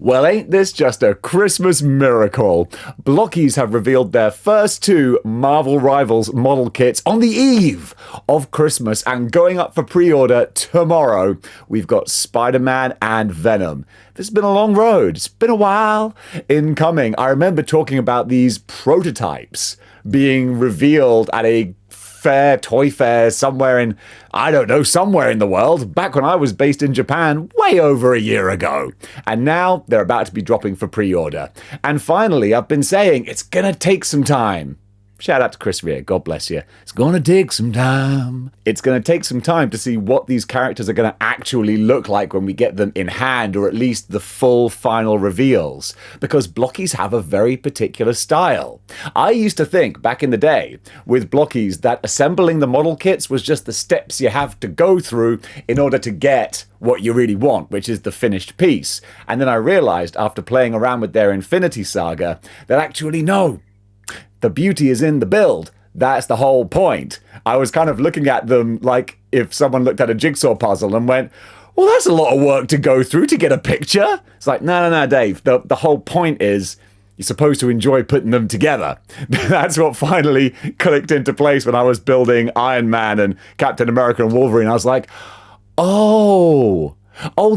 Well, ain't this just a Christmas miracle? Blokees have revealed their first two Marvel Rivals model kits on the eve of Christmas, and going up for pre-order tomorrow, we've got Spider-Man and Venom. This has been a long road. It's been a while in coming. I remember talking about these prototypes being revealed at a toy fair somewhere in, I don't know, somewhere in the world, back when I was based in Japan way over a year ago. And now they're about to be dropping for pre-order. And finally, I've been saying it's gonna take some time. Shout out to Chris Rea, God bless you. It's gonna take some time. It's gonna take some time to see what these characters are gonna actually look like when we get them in hand, or at least the full final reveals, because Blokees have a very particular style. I used to think back in the day with Blokees that assembling the model kits was just the steps you have to go through in order to get what you really want, which is the finished piece. And then I realized after playing around with their Infinity Saga that actually no, the beauty is in the build. That's the whole point. I was kind of looking at them like if someone looked at a jigsaw puzzle and went, well, that's a lot of work to go through to get a picture. It's like, no, Dave. The whole point is you're supposed to enjoy putting them together. That's what finally clicked into place when I was building Iron Man and Captain America and Wolverine. I was like, oh,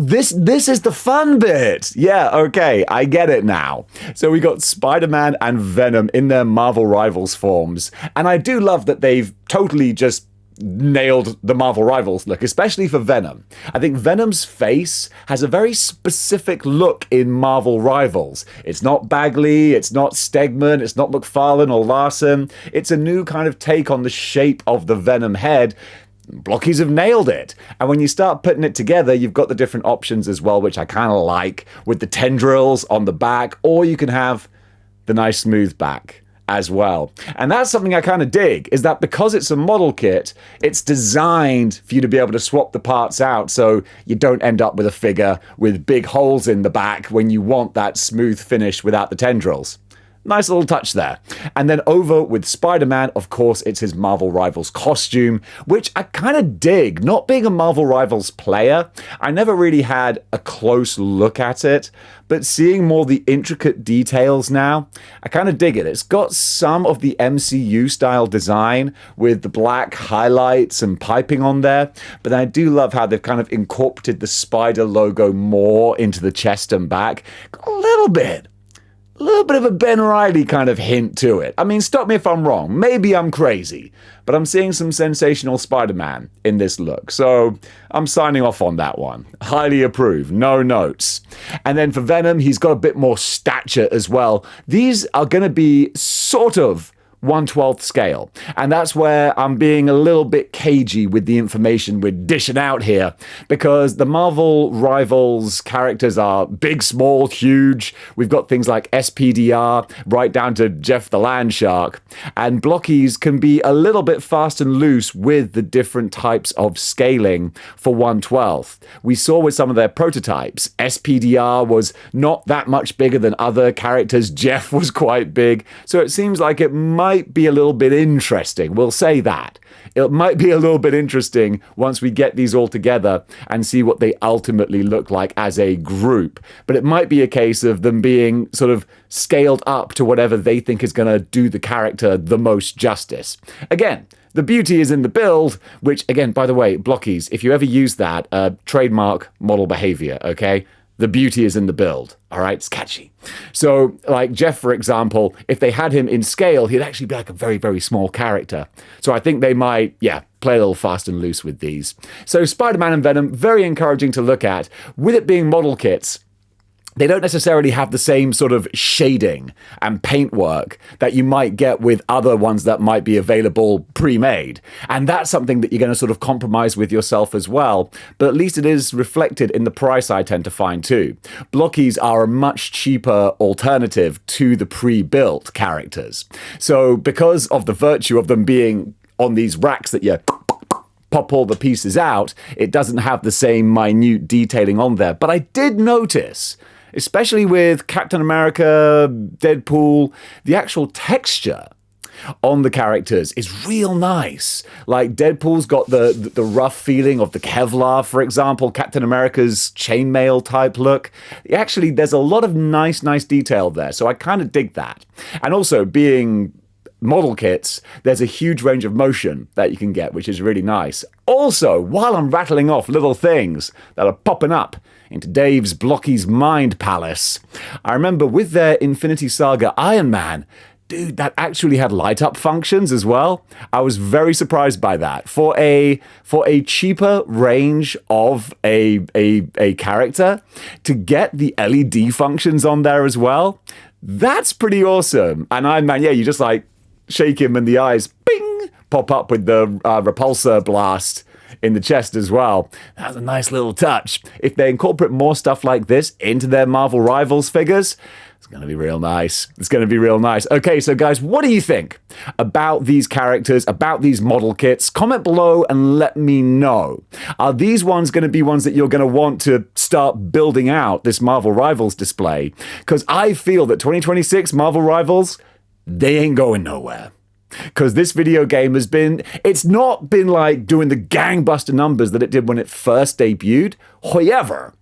this is the fun bit. Yeah, okay, I get it now. So we got Spider-Man and Venom in their Marvel Rivals forms. And I do love that they've totally just nailed the Marvel Rivals look, especially for Venom. I think Venom's face has a very specific look in Marvel Rivals. It's not Bagley, it's not Stegman, it's not McFarlane or Larson. It's a new kind of take on the shape of the Venom head. Blokees have nailed it. And when you start putting it together, you've got the different options as well, which I kind of like, with the tendrils on the back, or you can have the nice smooth back as well. And that's something I kind of dig, is that because it's a model kit, it's designed for you to be able to swap the parts out so you don't end up with a figure with big holes in the back when you want that smooth finish without the tendrils. Nice little touch there. And then over with Spider-Man, of course, it's his Marvel Rivals costume, which I kind of dig. Not being a Marvel Rivals player, I never really had a close look at it, but seeing more the intricate details now, I kind of dig it. It's got some of the MCU style design with the black highlights and piping on there, but I do love how they've kind of incorporated the spider logo more into the chest and back. Got a little bit of a Ben Reilly kind of hint to it. I mean, stop me if I'm wrong. Maybe I'm crazy, but I'm seeing some sensational Spider-Man in this look. So I'm signing off on that one. Highly approve. No notes. And then for Venom, he's got a bit more stature as well. These are going to be sort of 1/12 scale. And that's where I'm being a little bit cagey with the information we're dishing out here, because the Marvel Rivals characters are big, small, huge. We've got things like SPDR right down to Jeff the Land Shark, and Blokees can be a little bit fast and loose with the different types of scaling for 1/12. We saw with some of their prototypes, SPDR was not that much bigger than other characters. Jeff was quite big. So it seems like it might be a little bit interesting. We'll say that. It might be a little bit interesting once we get these all together and see what they ultimately look like as a group. But it might be a case of them being sort of scaled up to whatever they think is going to do the character the most justice. Again, the beauty is in the build, which, again, by the way, Blokees, if you ever use that, trademark model behavior, okay? The beauty is in the build, all right? It's catchy. So, like Jeff, for example, if they had him in scale, he'd actually be like a very, very small character. So I think they might, play a little fast and loose with these. So Spider-Man and Venom, very encouraging to look at. With it being model kits, they don't necessarily have the same sort of shading and paintwork that you might get with other ones that might be available pre-made. And that's something that you're going to sort of compromise with yourself as well. But at least it is reflected in the price, I tend to find too. Blokees are a much cheaper alternative to the pre-built characters. So because of the virtue of them being on these racks that you pop all the pieces out, it doesn't have the same minute detailing on there. But I did notice, especially with Captain America, Deadpool, the actual texture on the characters is real nice. Like Deadpool's got the rough feeling of the Kevlar, for example, Captain America's chainmail type look. Actually, there's a lot of nice detail there, so I kind of dig that. And also, being model kits, there's a huge range of motion that you can get, which is really nice. Also, while I'm rattling off little things that are popping up into Dave's Blokees mind palace, I remember with their Infinity Saga Iron Man, dude, that actually had light up functions as well. I was very surprised by that. For a cheaper range of a character, to get the LED functions on there as well, that's pretty awesome. And Iron Man, yeah, you just like shake him and the eyes, bing, pop up with the repulsor blast in the chest as well. That's a nice little touch. If they incorporate more stuff like this into their Marvel Rivals figures, it's going to be real nice. It's going to be real nice. Okay, so guys, what do you think about these characters, about these model kits? Comment below and let me know. Are these ones going to be ones that you're going to want to start building out this Marvel Rivals display? Because I feel that 2026 Marvel Rivals, they ain't going nowhere. Because this video game it's not been like doing the gangbuster numbers that it did when it first debuted. However,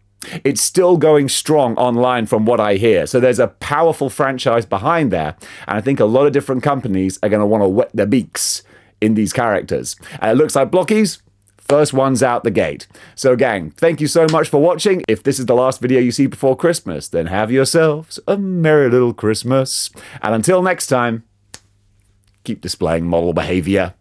it's still going strong online from what I hear. So there's a powerful franchise behind there. And I think a lot of different companies are going to want to wet their beaks in these characters. And it looks like Blokees, first one's out the gate. So gang, thank you so much for watching. If this is the last video you see before Christmas, then have yourselves a merry little Christmas. And until next time, keep displaying model behavior.